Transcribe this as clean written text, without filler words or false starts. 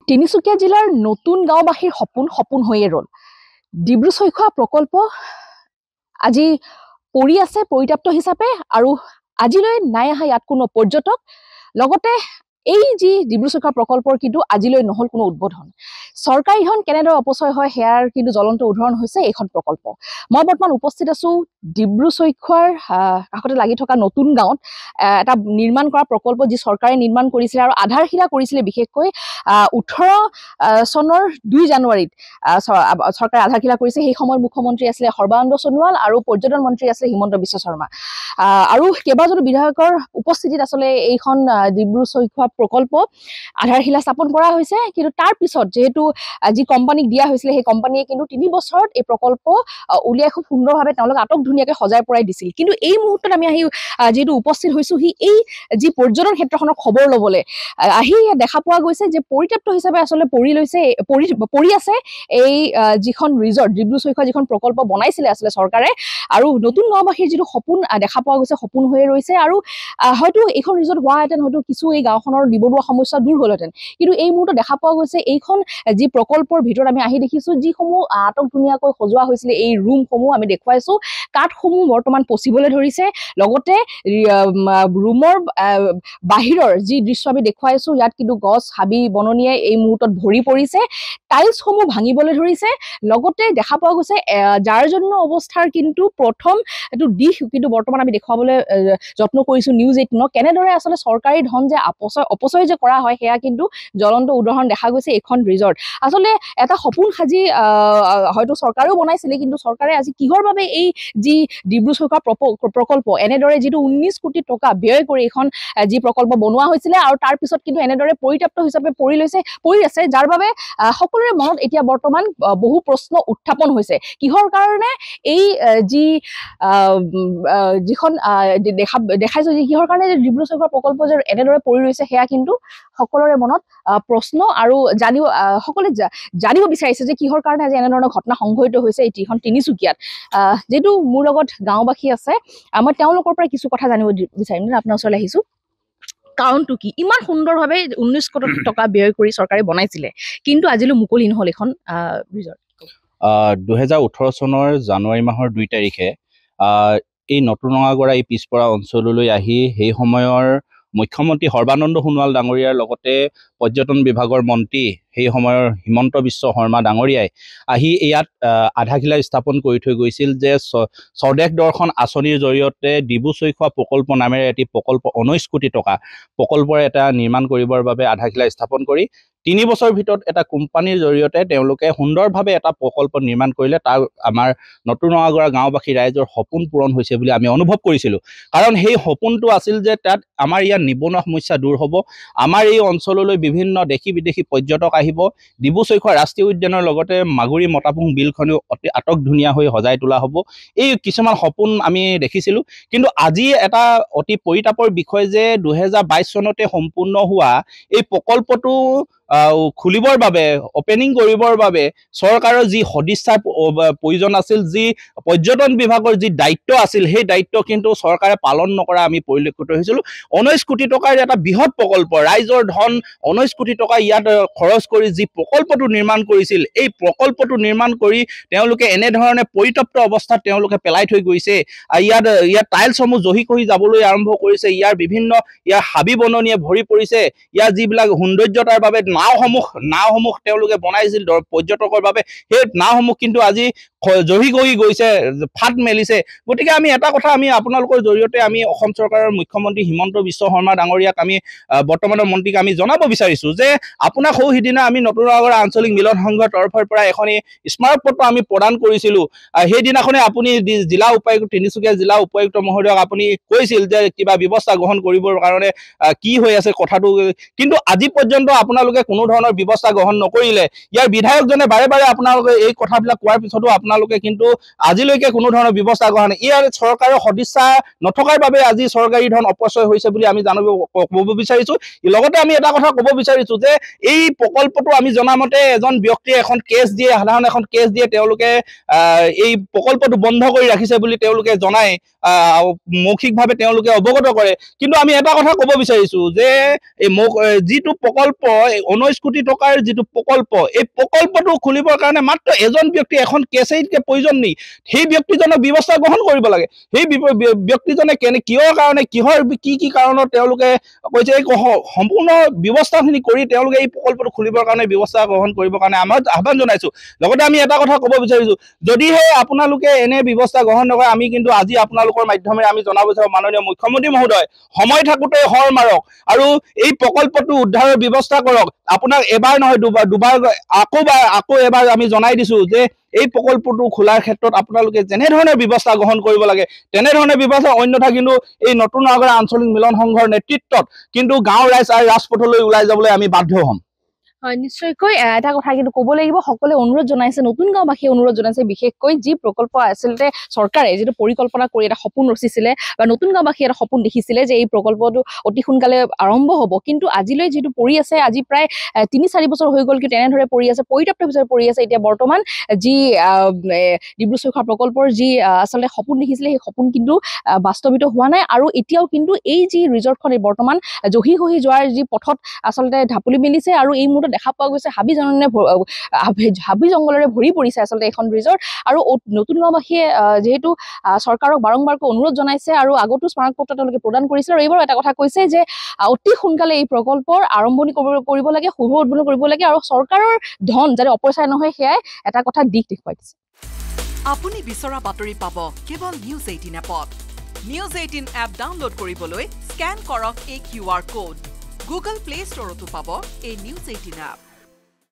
তিনিচুকীয়া জিলাৰ নতুন গাঁওবাসীৰ সপোন হৈয়ে ৰ'ল। ডিব্ৰু-চৈখোৱা প্ৰকল্প আজি পৰি আছে পৰিত্যক্ত হিচাপে, আৰু আজিলৈ নাই অহা ইয়াত কোনো পৰ্যটক। লগতে এই যি ডিব্ৰু-চৈখোৱা প্ৰকল্পৰ কিন্তু আজিলৈ নহল কোনো উদ্বোধন। চৰকাৰী ধন কেনেদৰে অপচয় হয় সেয়াৰ কিন্তু জ্বলন্ত উদাহৰণ হৈছে এইখন প্ৰকল্প। মই বৰ্তমান উপস্থিত আছো ডিব্ৰু-চৈখোৱাৰ কাষতে লাগি থকা নতুন গাঁৱত। এটা নিৰ্মাণ কৰা প্ৰকল্প যি চৰকাৰে নিৰ্মাণ কৰিছিলে আৰু আধাৰশিলা কৰিছিলে। বিশেষকৈ 18 চনৰ 2 জানুৱাৰীত চৰকাৰে আধাৰশিলা কৰিছে। সেই সময়ত মুখ্যমন্ত্ৰী আছিলে সৰ্বানন্দ সোণোৱাল আৰু পৰ্যটন মন্ত্ৰী আছিলে হিমন্ত বিশ্ব শৰ্মা। আৰু কেইবাজনো বিধায়কৰ উপস্থিতিত আচলতে এইখন ডিব্ৰু-চৈখোৱা প্ৰকল্প আধাৰশিলা স্থাপন কৰা হৈছে। কিন্তু তাৰ পিছত যিহেতু যি কোম্পানীক দিয়া হৈছিলে, সেই কোম্পানীয়ে কিন্তু 3 বছৰত এই প্ৰকল্প উলিয়াই খুব সুন্দৰভাৱে তেওঁলোকে আটক ধুনীয়াকৈ সজাই পৰাই দিছিল। কিন্তু এই মুহূৰ্তত আমি যিহেতু উপস্থিত হৈছো এই যি পৰ্যটন ক্ষেত্ৰখনৰ খবৰ ল'বলৈ আহি দেখা পোৱা গৈছে যে পৰিত্যক্ত হিচাপে আচলতে পৰি আছে এই যিখন ৰিজৰ্ট ডিব্ৰু-চৈখোৱা যিখন প্ৰকল্প বনাইছিলে আচলতে চৰকাৰে, আৰু নতুন গাঁওবাসীৰ যিটো সপোন দেখা পোৱা গৈছে সপোন হৈয়ে ৰৈছে। আৰু হয়তো এইখন ৰিজৰ্ট হোৱাহেঁতেন হয়তো কিছু এই গাঁওখনৰ নিবনুৱা সমস্যা দূৰ হ'লহেঁতেন। কিন্তু এই মুহূৰ্তত দেখা পোৱা গৈছে এইখন যি প্ৰকল্পৰ ভিতৰত আমি আহি দেখিছো যিসমূহ আটক ধুনীয়াকৈ সজোৱা হৈছিলে, এই ৰুমসমূহ আমি দেখুৱাইছো, কাঠসমূহ বৰ্তমান পচিবলৈ ধৰিছে। লগতে ৰুমৰ বাহিৰৰ যি দৃশ্য আমি দেখুৱাইছো, ইয়াত কিন্তু গছ হাবি বননিয়ে এই মুহূৰ্তত ভৰি পৰিছে। টাইলছসমূহ ভাঙিবলৈ ধৰিছে। লগতে দেখা পোৱা গৈছে জাৰজন্য অৱস্থাৰ কিন্তু প্ৰথম এইটো দিশ কিন্তু বৰ্তমান আমি দেখুৱাবলৈ যত্ন কৰিছো নিউজ 18। কেনেদৰে আচলতে চৰকাৰী ধন যে অপচয় যে কৰা হয় সেয়া কিন্তু জ্বলন্ত উদাহৰণ দেখা গৈছে এইখন ৰিজৰ্ট। আচলতে এটা সপোন সাজি হয়তো চৰকাৰেও বনাইছিলে, কিন্তু চৰকাৰে আজি কিহৰ বাবে এই যি ডিব্ৰু-চৈখোৱা প্ৰকল্প এনেদৰে যিটো 19 কোটি টকা ব্যয় কৰি এইখন যি প্ৰকল্প বনোৱা হৈছিলে আৰু তাৰ পিছত কিন্তু এনেদৰে পৰিত্যক্ত হিচাপে পৰি আছে, যাৰ বাবে সকলোৰে মনত এতিয়া বৰ্তমান বহু প্ৰশ্ন উত্থাপন হৈছে। কিহৰ কাৰণে এই যিখন দেখাইছো যে কিহৰ কাৰণে ডিব্ৰু-চৈখোৱা প্ৰকল্প যে এনেদৰে পৰি ৰৈছে সেয়া কিন্তু সকলোৰে মনত প্ৰশ্ন, আৰু সকলোৱে জানিব বিচাৰিছে যে কিহৰ কাৰণে আজি এনেধৰণৰ ঘটনা সংঘটিত হৈছে এইখন তিনিচুকীয়াত। যিহেতু মোৰ লগত গাঁওবাসী আছে, মই তেওঁলোকৰ পৰা কিছু কথা জানিব বিচাৰিম। আপোনাৰ ওচৰলৈ আহিছো, কাৰণটো কি? ইমান সুন্দৰভাৱে 19 কোটি টকা ব্যয় কৰি চৰকাৰে বনাইছিলে, কিন্তু আজিলৈ মুকলি নহল এখন ৰিজৰ্ট। 2018 চনৰ জানুৱাৰী মাহৰ 2 তাৰিখে এই নতুন নগাঁৱৰ এই পিছপৰা অঞ্চললৈ আহি সেই সময়ৰ মুখ্যমন্ত্ৰী সৰ্বানন্দ সোণোৱাল ডাঙৰীয়াৰ লগতে পৰ্যটন বিভাগৰ মন্ত্ৰী সেই সময়ৰ হিমন্ত বিশ্ব শৰ্মা ডাঙৰীয়াই আহি ইয়াত আধাৰশিলা স্থাপন কৰি থৈ গৈছিল যে স্বদেশ দৰ্শন আঁচনিৰ জৰিয়তে ডিব্ৰু-চৈখোৱা প্ৰকল্প নামেৰে এটি প্ৰকল্প 19 কোটি টকা প্ৰকল্পৰ এটা নিৰ্মাণ কৰিবৰ বাবে আধাৰশিলা স্থাপন কৰি 3 বছৰৰ ভিতৰত এটা কোম্পানীৰ জৰিয়তে তেওঁলোকে সুন্দৰভাৱে এটা প্ৰকল্প নিৰ্মাণ কৰিলে। তাৰ আমাৰ নতুন নগাঁৱৰ গাঁওবাসী ৰাইজৰ সপোন পূৰণ হৈছে বুলি আমি অনুভৱ কৰিছিলোঁ। কাৰণ সেই সপোনটো আছিল যে তাত আমাৰ ইয়াৰ নিবনুৱা সমস্যা দূৰ হ'ব, আমাৰ এই অঞ্চললৈ বিভিন্ন দেশী বিদেশী পৰ্যটক আহিব, ডিব্ৰু-চৈখোৱা ৰাষ্ট্ৰীয় উদ্যানৰ লগতে মাগুৰী মতাপুং বিলখনেও অতি আটক ধুনীয়া হৈ সজাই তোলা হ'ব। এই কিছুমান সপোন আমি দেখিছিলোঁ। কিন্তু আজি এটা অতি পৰিতাপৰ বিষয় যে 2022 চনতে সম্পূৰ্ণ হোৱা এই প্ৰকল্পটো খুলিবৰ বাবে অপেনিং কৰিবৰ বাবে চৰকাৰৰ যি সদিচ্ছাৰ প্ৰয়োজন আছিল, যি পৰ্যটন বিভাগৰ যি দায়িত্ব আছিল, সেই দায়িত্ব কিন্তু চৰকাৰে পালন নকৰা আমি পৰিলক্ষিত হৈছিলোঁ। 19 কোটি টকাৰ এটা বৃহৎ প্ৰকল্প, ৰাইজৰ ধন 19 কোটি টকা ইয়াত খৰচ কৰি যি প্ৰকল্পটো নিৰ্মাণ কৰিছিল, এই প্ৰকল্পটো নিৰ্মাণ কৰি তেওঁলোকে এনেধৰণে পৰিত্যক্ত অৱস্থাত তেওঁলোকে পেলাই থৈ গৈছে। ইয়াত টাইলছসমূহ জহি কহি যাবলৈ আৰম্ভ কৰিছে, ইয়াৰ হাবি বননিয়ে ভৰি পৰিছে। ইয়াৰ যিবিলাক সৌন্দৰ্যতাৰ বাবে নাওসমূহ তেওঁলোকে বনাইছিল পৰ্যটকৰ বাবে, সেই নাওসমূহ কিন্তু আজি জহি গহি গৈছে, ফাট মেলিছে। গতিকে আমি এটা কথা আপোনালোকৰ জৰিয়তে আমি অসম চৰকাৰৰ মুখ্যমন্ত্ৰী হিমন্ত বিশ্ব শৰ্মা ডাঙৰীয়াক আমি বৰ্তমানৰ মন্ত্ৰীক আমি জনাব বিচাৰিছো যে আপোনাক সিদিনা আমি নতুন নগাঁৱৰ আঞ্চলিক মিলন সংঘৰ তৰফৰ পৰা এখন স্মাৰক পত্ৰ আমি প্ৰদান কৰিছিলোঁ। সেইদিনাখনে আপুনি জিলা উপায়ুক্ত তিনিচুকীয়া জিলা উপায়ুক্ত মহোদয়ক আপুনি কৈছিল যে কিবা ব্যৱস্থা গ্ৰহণ কৰিবৰ কাৰণে কি হৈ আছে কথাটো, কিন্তু আজি পৰ্যন্ত আপোনালোকে কোনো ধৰণৰ ব্যৱস্থা গ্ৰহণ নকৰিলে। ইয়াৰ বিধায়কজনে বাৰে বাৰে আপোনালোকে এই কথাবিলাক কোৱাৰ পিছতো আপোনালোকে আপোনালোকে কিন্তু আজিলৈকে কোনো ধৰণৰ ব্যৱস্থা গ্ৰহণ নাই। ইয়াৰ চৰকাৰৰ সদিচ্ছা নথকাৰ বাবে আজি চৰকাৰী ধন অপচয় হৈছে বুলি আমি ক'ব বিচাৰিছোঁ। লগতে আমি এটা কথা ক'ব বিচাৰিছোঁ যে এই প্ৰকল্পটো আমি জনামতে এজন ব্যক্তিয়ে এখন কেছ দিয়ে, সাধাৰণ এখন কেছ দিয়ে, তেওঁলোকে এই প্ৰকল্পটো বন্ধ কৰি ৰাখিছে বুলি তেওঁলোকে জনাই মৌখিকভাৱে তেওঁলোকে অৱগত কৰে। কিন্তু আমি এটা কথা ক'ব বিচাৰিছোঁ যে এই যিটো প্ৰকল্প 19 কোটি টকাৰ যিটো প্ৰকল্প, এই প্ৰকল্পটো খুলিবৰ কাৰণে মাত্ৰ এজন ব্যক্তি এখন কেছইতকে প্ৰয়োজন নেই। সেই ব্যক্তিজনক ব্যৱস্থা গ্ৰহণ কৰিব লাগে। সেই ব্যক্তিজনে কিহৰ কাৰণে কি কাৰণত তেওঁলোকে কৈছে এই সম্পূৰ্ণ ব্যৱস্থাখিনি কৰি তেওঁলোকে এই প্ৰকল্পটো খুলিবৰ কাৰণে ব্যৱস্থা গ্ৰহণ কৰিবৰ কাৰণে আমাৰ আহ্বান জনাইছোঁ। লগতে আমি এটা কথা ক'ব বিচাৰিছোঁ, যদিহে আপোনালোকে এনে ব্যৱস্থা গ্ৰহণ নকৰে, আমি কিন্তু আজি আপোনালোকৰ মাধ্যমেৰে আমি জনাব বিচাৰোঁ, মাননীয় মুখ্যমন্ত্ৰী মহোদয়, সময় থাকোঁতে হৰ মাৰক আৰু এই প্ৰকল্পটো উদ্ধাৰৰ ব্যৱস্থা কৰক। আপোনাক এবাৰ নহয় দুবাৰ আকৌ এবাৰ আমি জনাই দিছোঁ যে এই প্ৰকল্পটো খোলাৰ ক্ষেত্ৰত আপোনালোকে যেনেধৰণৰ ব্যৱস্থা গ্ৰহণ কৰিব লাগে তেনেধৰণৰ ব্যৱস্থা, অন্যথা কিন্তু এই নতুন নগাঁও আঞ্চলিক মিলন সংঘৰ নেতৃত্বত কিন্তু গাঁৱৰ ৰাইজ আৰু ৰাজপথলৈ ওলাই যাবলৈ আমি বাধ্য হ'ম। হয়, নিশ্চয়কৈ এটা কথা কিন্তু ক'ব লাগিব, সকলোৱে অনুৰোধ জনাইছে, নতুন গাঁওবাসীয়ে অনুৰোধ জনাইছে, বিশেষকৈ যি প্ৰকল্প আচলতে চৰকাৰে যিটো পৰিকল্পনা কৰি এটা সপোন ৰচিছিলে বা নতুন গাঁওবাসীয়ে এটা সপোন দেখিছিলে যে এই প্ৰকল্পটো অতি সোনকালে আৰম্ভ হ'ব, কিন্তু আজিলৈ যিটো পৰি আছে, আজি প্ৰায় ৩-৪ বছৰ হৈ গ'ল, কিন্তু তেনেদৰে পৰি আছে, পৰিত্যক্ত হিচাপে পৰি আছে। এতিয়া বৰ্তমান যি ডিব্ৰু-চৈখোৱা প্ৰকল্পৰ যি আচলতে সপোন দেখিছিলে, সেই সপোন কিন্তু বাস্তৱিত হোৱা নাই। আৰু এতিয়াও কিন্তু এই যি ৰিজৰ্টখন বৰ্তমান জহি যোৱাৰ যি পথত আচলতে ঢাপলি মেলিছে, আৰু এই মুহূৰ্তত দেখা পোৱা গৈছে হাবি জংঘলেৰে ভৰি পৰিছে আচলতে এখন ৰিজৰ্ট। আৰু নতুন গাঁওবাসীয়ে যিহেতু চৰকাৰক বাৰম্বাৰকৈ অনুৰোধ জনাইছে আৰু আগতো স্মাৰকপত্ৰ তেওঁলোকে প্ৰদান কৰিছে, আৰু এইবাৰ এটা কথা কৈছে যে অতি সোনকালে এই প্ৰকল্পৰ আৰম্ভণি কৰিব লাগে, শুভ উদ্বোধন কৰিব লাগে, আৰু চৰকাৰৰ ধন যাতে অপচয় নহয় সেয়াই এটা কথা দিশ দেখুৱাই দিছে। আপুনি বিচৰা বাতৰি পাব কেৱল নিউজ 18 এপত। নিউজ 18 এপ ডাউনলোড কৰিবলৈ স্কেন কৰক এই QR কোড। গুগল প্লে ষ্টৰতো পাব এই নিউজ 18 এপ।